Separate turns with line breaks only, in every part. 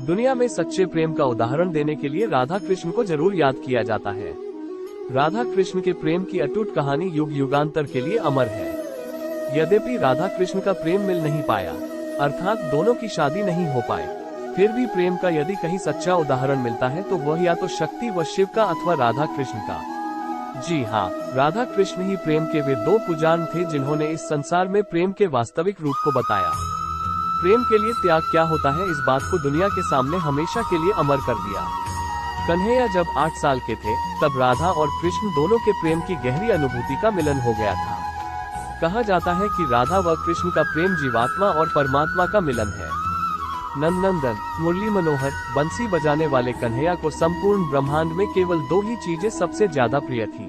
दुनिया में सच्चे प्रेम का उदाहरण देने के लिए राधा कृष्ण को जरूर याद किया जाता है। राधा कृष्ण के प्रेम की अटूट कहानी युग युगांतर के लिए अमर है। यद्यपि राधा कृष्ण का प्रेम मिल नहीं पाया, अर्थात दोनों की शादी नहीं हो पाए, फिर भी प्रेम का यदि कहीं सच्चा उदाहरण मिलता है तो वह या तो शक्ति व शिव का अथवा राधा कृष्ण का। जी हाँ, राधा कृष्ण ही प्रेम के वे दो पुजारी थे जिन्होंने इस संसार में प्रेम के वास्तविक रूप को बताया। प्रेम के लिए त्याग क्या होता है, इस बात को दुनिया के सामने हमेशा के लिए अमर कर दिया। कन्हैया जब 8 साल के थे तब राधा और कृष्ण दोनों के प्रेम की गहरी अनुभूति का मिलन हो गया था। कहा जाता है कि राधा व कृष्ण का प्रेम जीवात्मा और परमात्मा का मिलन है। नंदनंदन, मुरली मनोहर, बंसी बजाने वाले कन्हैया को संपूर्ण ब्रह्मांड में केवल 2 ही चीजें सबसे ज्यादा प्रिय थी,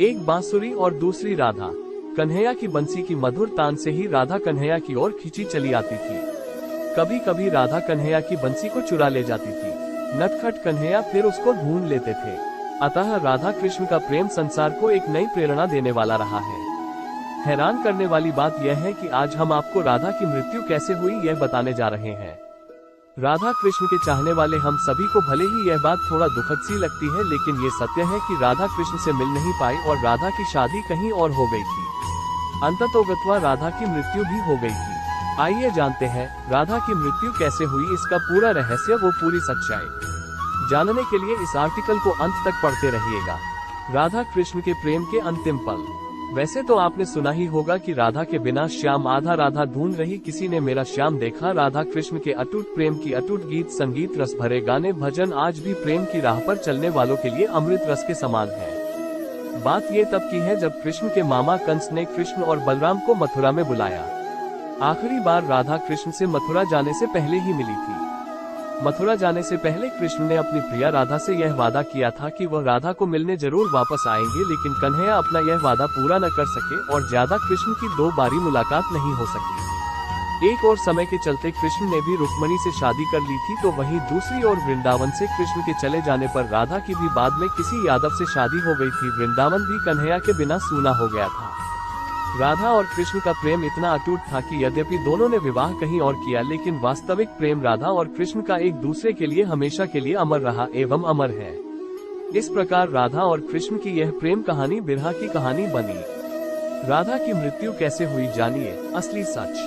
एक बांसुरी और दूसरी राधा। कन्हैया की बंसी की मधुर तान से ही राधा कन्हैया की ओर खींची चली आती थी। कभी कभी राधा कन्हैया की बंसी को चुरा ले जाती थी। नटखट कन्हैया फिर उसको ढूंढ लेते थे। अतः राधा कृष्ण का प्रेम संसार को एक नई प्रेरणा देने वाला रहा है। हैरान करने वाली बात यह है कि आज हम आपको राधा की मृत्यु कैसे हुई यह बताने जा रहे हैं। राधा कृष्ण के चाहने वाले हम सभी को भले ही यह बात थोड़ा दुखद सी लगती है, लेकिन ये सत्य है कि राधा कृष्ण से मिल नहीं पाई और राधा की शादी कहीं और हो गई थी। अंततोगत्वा राधा की मृत्यु भी हो गई थी। आइए जानते हैं राधा की मृत्यु कैसे हुई, इसका पूरा रहस्य वो पूरी सच्चाई जानने के लिए इस आर्टिकल को अंत तक पढ़ते रहिएगा। राधा कृष्ण के प्रेम के अंतिम पल। वैसे तो आपने सुना ही होगा कि राधा के बिना श्याम आधा राधा ढूंढ रही किसी ने मेरा श्याम देखा। राधा कृष्ण के अटूट प्रेम की अटूट गीत संगीत, रस भरे गाने, भजन आज भी प्रेम की राह पर चलने वालों के लिए अमृत रस के समान है। बात ये तब की है जब कृष्ण के मामा कंस ने कृष्ण और बलराम को मथुरा में बुलाया। आखिरी बार राधा कृष्ण से मथुरा जाने से पहले ही मिली थी। मथुरा जाने से पहले कृष्ण ने अपनी प्रिया राधा से यह वादा किया था कि वह राधा को मिलने जरूर वापस आएंगे, लेकिन कन्हैया अपना यह वादा पूरा न कर सके और ज्यादा कृष्ण की 2 बारी मुलाकात नहीं हो सकी। एक और समय के चलते कृष्ण ने भी रुक्मणी से शादी कर ली थी, तो वहीं दूसरी ओर वृंदावन से कृष्ण के चले जाने पर राधा की भी बाद में किसी यादव से शादी हो गई थी। वृंदावन भी कन्हैया के बिना सूना हो गया था। राधा और कृष्ण का प्रेम इतना अटूट था कि यद्यपि दोनों ने विवाह कहीं और किया, लेकिन वास्तविक प्रेम राधा और कृष्ण का एक दूसरे के लिए हमेशा के लिए अमर रहा एवं अमर है। इस प्रकार राधा और कृष्ण की यह प्रेम कहानी बिरहा की कहानी बनी। राधा की मृत्यु कैसे हुई, जानिए असली सच।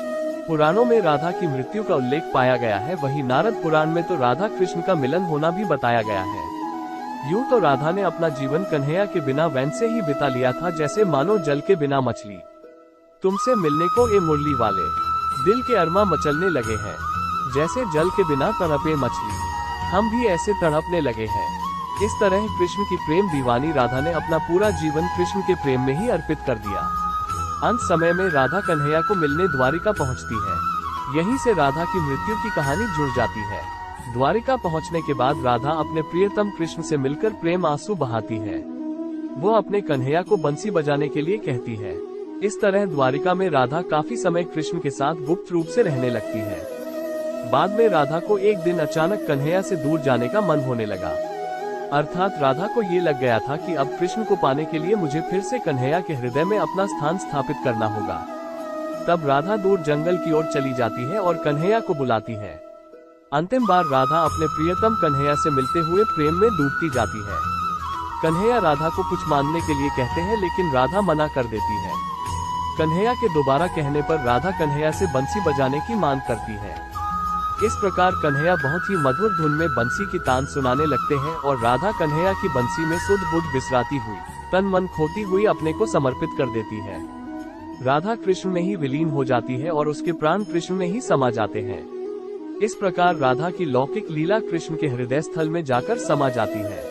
पुराणों में राधा की मृत्यु का उल्लेख पाया गया है, वहीं नारद पुराण में तो राधा कृष्ण का मिलन होना भी बताया गया है। यूं तो राधा ने अपना जीवन कन्हैया के बिना वैसे ही बिता लिया था जैसे मानो जल के बिना मछली। तुमसे मिलने को ए मुरली वाले, दिल के अरमा मचलने लगे हैं, जैसे जल के बिना तड़पे मछली, हम भी ऐसे तड़पने लगे हैं। इस तरह कृष्ण की प्रेम दीवानी राधा ने अपना पूरा जीवन कृष्ण के प्रेम में ही अर्पित कर दिया। अंत समय में राधा कन्हैया को मिलने द्वारिका पहुंचती है। यहीं से राधा की मृत्यु की कहानी जुड़ जाती है। द्वारिका पहुंचने के बाद राधा अपने प्रियतम कृष्ण से मिलकर प्रेम आंसू बहाती है। वो अपने कन्हैया को बंसी बजाने के लिए कहती है। इस तरह द्वारिका में राधा काफी समय कृष्ण के साथ गुप्त रूप से रहने लगती है। बाद में राधा को एक दिन अचानक कन्हैया से दूर जाने का मन होने लगा। अर्थात राधा को ये लग गया था कि अब कृष्ण को पाने के लिए मुझे फिर से कन्हैया के हृदय में अपना स्थान स्थापित करना होगा। तब राधा दूर जंगल की ओर चली जाती है और कन्हैया को बुलाती है। अंतिम बार राधा अपने प्रियतम कन्हैया से मिलते हुए प्रेम में डूबती जाती है। कन्हैया राधा को कुछ मानने के लिए कहते हैं, लेकिन राधा मना कर देती है। कन्हैया के दोबारा कहने पर राधा कन्हैया से बंसी बजाने की मांग करती है। इस प्रकार कन्हैया बहुत ही मधुर धुन में बंसी की तान सुनाने लगते हैं और राधा कन्हैया की बंसी में सुध बुध बिसराती हुई, तन मन खोती हुई अपने को समर्पित कर देती है। राधा कृष्ण में ही विलीन हो जाती है और उसके प्राण कृष्ण में ही समा जाते हैं। इस प्रकार राधा की लौकिक लीला कृष्ण के हृदय स्थल में जाकर समा जाती है।